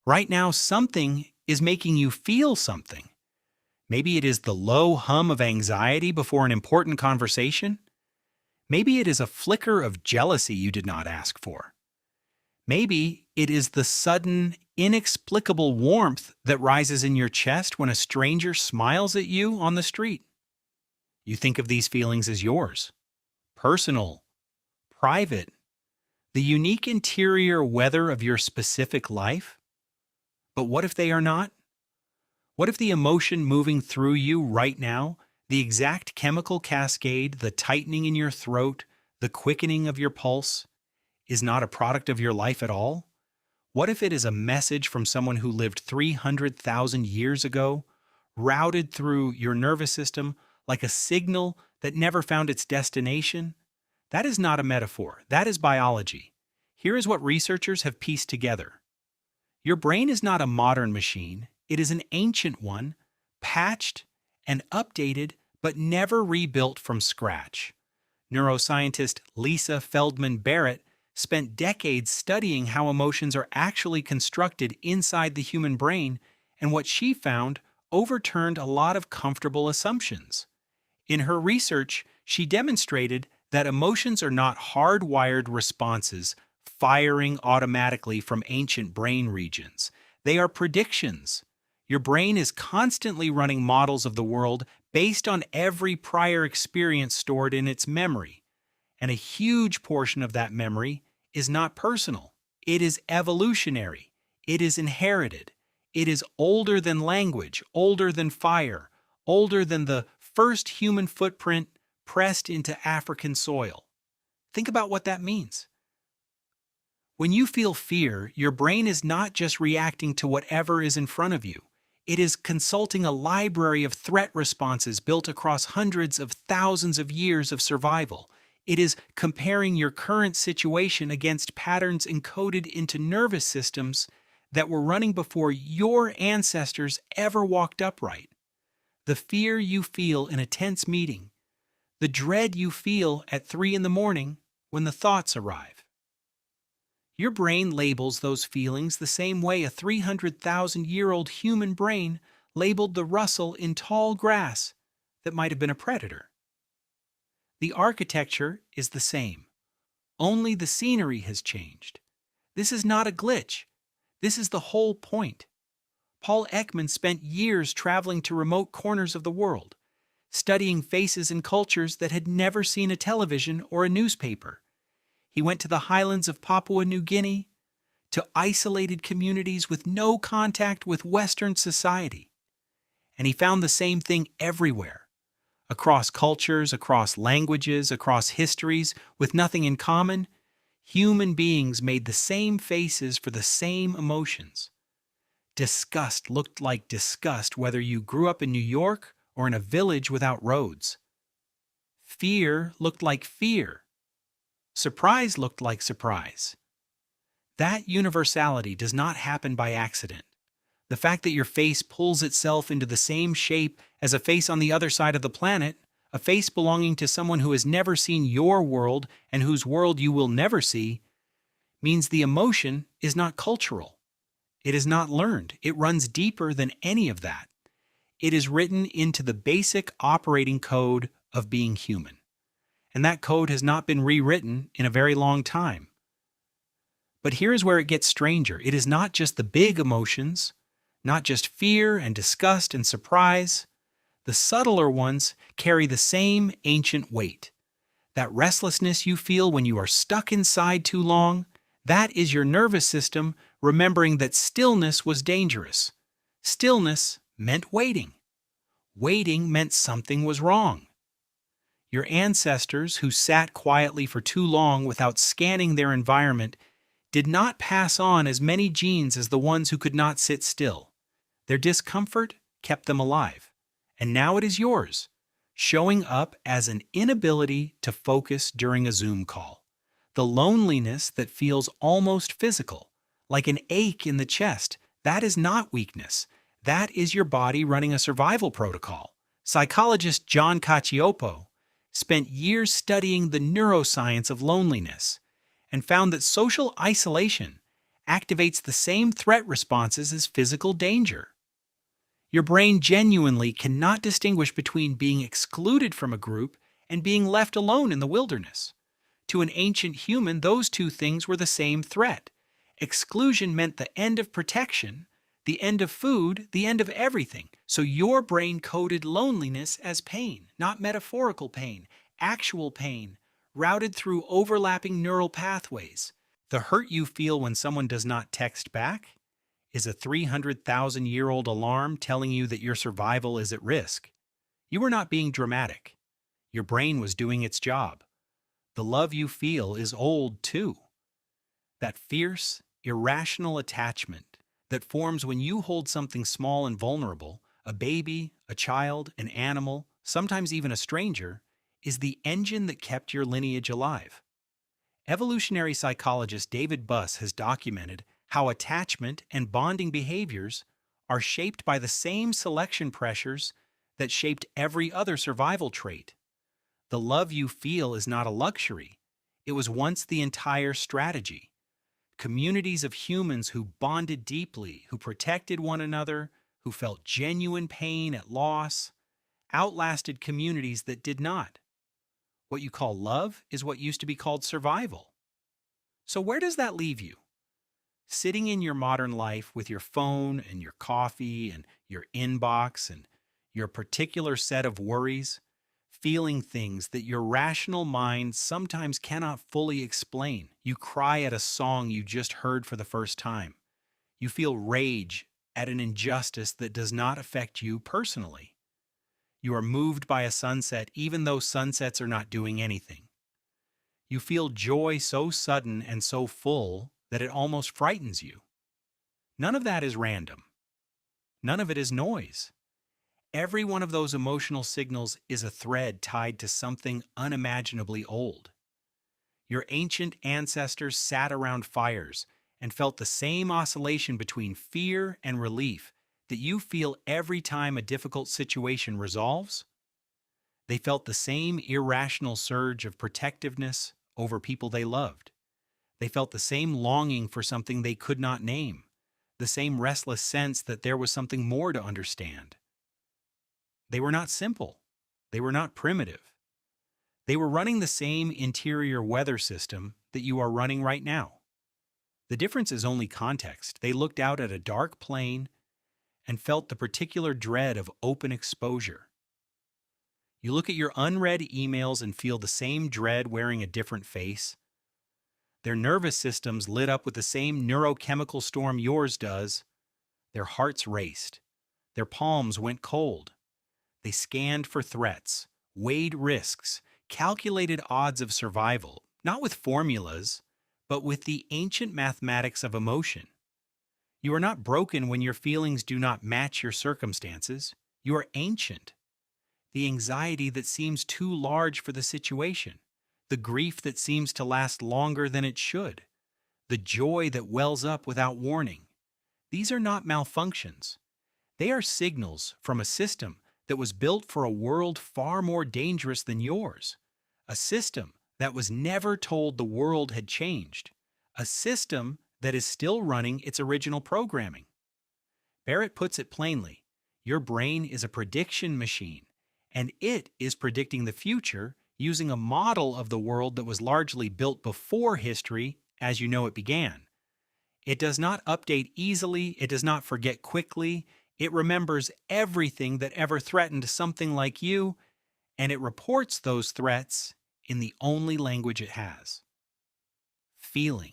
Right now, something is making you feel something. Maybe it is the low hum of anxiety before an important conversation. Maybe it is a flicker of jealousy you did not ask for. Maybe it is the sudden, inexplicable warmth that rises in your chest when a stranger smiles at you on the street. You think of these feelings as yours, personal, private, the unique interior weather of your specific life. But what if they are not? What if the emotion moving through you right now, the exact chemical cascade, the tightening in your throat, the quickening of your pulse, is not a product of your life at all? What if it is a message from someone who lived 300,000 years ago, routed through your nervous system like a signal that never found its destination? That is not a metaphor. That is biology. Here is what researchers have pieced together. Your brain is not a modern machine. It is an ancient one, patched and updated, but never rebuilt from scratch. Neuroscientist Lisa Feldman Barrett spent decades studying how emotions are actually constructed inside the human brain, and what she found overturned a lot of comfortable assumptions. In her research, she demonstrated that emotions are not hardwired responses firing automatically from ancient brain regions. They are predictions. Your brain is constantly running models of the world based on every prior experience stored in its memory. And a huge portion of that memory is not personal. It is evolutionary. It is inherited. It is older than language, older than fire, older than the first human footprint pressed into African soil. Think about what that means. When you feel fear, your brain is not just reacting to whatever is in front of you. It is consulting a library of threat responses built across hundreds of thousands of years of survival. It is comparing your current situation against patterns encoded into nervous systems that were running before your ancestors ever walked upright. The fear you feel in a tense meeting, the dread you feel at 3 in the morning when the thoughts arrive. Your brain labels those feelings the same way a 300,000-year-old human brain labeled the rustle in tall grass that might have been a predator. The architecture is the same. Only the scenery has changed. This is not a glitch. This is the whole point. Paul Ekman spent years traveling to remote corners of the world, studying faces and cultures that had never seen a television or a newspaper. He went to the highlands of Papua New Guinea, to isolated communities with no contact with Western society. And he found the same thing everywhere. Across cultures, across languages, across histories, with nothing in common, human beings made the same faces for the same emotions. Disgust looked like disgust whether you grew up in New York or in a village without roads. Fear looked like fear. Surprise looked like surprise. That universality does not happen by accident. The fact that your face pulls itself into the same shape as a face on the other side of the planet, a face belonging to someone who has never seen your world and whose world you will never see, means the emotion is not cultural. It is not learned. It runs deeper than any of that. It is written into the basic operating code of being human. And that code has not been rewritten in a very long time. But here is where it gets stranger. It is not just the big emotions, not just fear and disgust and surprise. The subtler ones carry the same ancient weight. That restlessness you feel when you are stuck inside too long, that is your nervous system remembering that stillness was dangerous. Stillness meant waiting. Waiting meant something was wrong. Your ancestors, who sat quietly for too long without scanning their environment, did not pass on as many genes as the ones who could not sit still. Their discomfort kept them alive. And now it is yours, showing up as an inability to focus during a Zoom call. The loneliness that feels almost physical, like an ache in the chest, that is not weakness. That is your body running a survival protocol. Psychologist John Cacioppo spent years studying the neuroscience of loneliness and found that social isolation activates the same threat responses as physical danger. Your brain genuinely cannot distinguish between being excluded from a group and being left alone in the wilderness. To an ancient human, those two things were the same threat. Exclusion meant the end of protection, the end of food, the end of everything. So your brain coded loneliness as pain, not metaphorical pain, actual pain, routed through overlapping neural pathways. The hurt you feel when someone does not text back is a 300,000-year-old alarm telling you that your survival is at risk. You were not being dramatic. Your brain was doing its job. The love you feel is old, too. That fierce, irrational attachment that forms when you hold something small and vulnerable, a baby, a child, an animal, sometimes even a stranger, is the engine that kept your lineage alive. Evolutionary psychologist David Buss has documented how attachment and bonding behaviors are shaped by the same selection pressures that shaped every other survival trait. The love you feel is not a luxury. It was once the entire strategy. Communities of humans who bonded deeply, who protected one another, who felt genuine pain at loss, outlasted communities that did not. What you call love is what used to be called survival. So where does that leave you? Sitting in your modern life with your phone and your coffee and your inbox and your particular set of worries, feeling things that your rational mind sometimes cannot fully explain. You cry at a song you just heard for the first time. You feel rage at an injustice that does not affect you personally. You are moved by a sunset even though sunsets are not doing anything. You feel joy so sudden and so full that it almost frightens you. None of that is random. None of it is noise. Every one of those emotional signals is a thread tied to something unimaginably old. Your ancient ancestors sat around fires and felt the same oscillation between fear and relief that you feel every time a difficult situation resolves. They felt the same irrational surge of protectiveness over people they loved. They felt the same longing for something they could not name, the same restless sense that there was something more to understand. They were not simple. They were not primitive. They were running the same interior weather system that you are running right now. The difference is only context. They looked out at a dark plain and felt the particular dread of open exposure. You look at your unread emails and feel the same dread wearing a different face. Their nervous systems lit up with the same neurochemical storm yours does. Their hearts raced. Their palms went cold. They scanned for threats, weighed risks, calculated odds of survival, not with formulas, but with the ancient mathematics of emotion. You are not broken when your feelings do not match your circumstances. You are ancient. The anxiety that seems too large for the situation, the grief that seems to last longer than it should, the joy that wells up without warning. These are not malfunctions. They are signals from a system that was built for a world far more dangerous than yours, a system that was never told the world had changed, a system that is still running its original programming. Barrett puts it plainly, your brain is a prediction machine, and it is predicting the future using a model of the world that was largely built before history as you know it began. It does not update easily, it does not forget quickly, it remembers everything that ever threatened something like you, and it reports those threats in the only language it has. Feeling.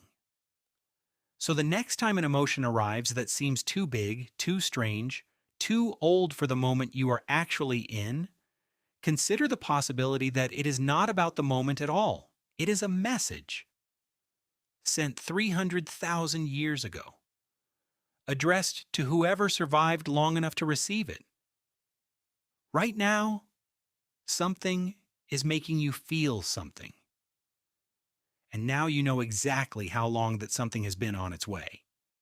So the next time an emotion arrives that seems too big, too strange, too old for the moment you are actually in, consider the possibility that it is not about the moment at all. It is a message sent 300,000 years ago, addressed to whoever survived long enough to receive it. Right now, something is making you feel something. And now you know exactly how long that something has been on its way.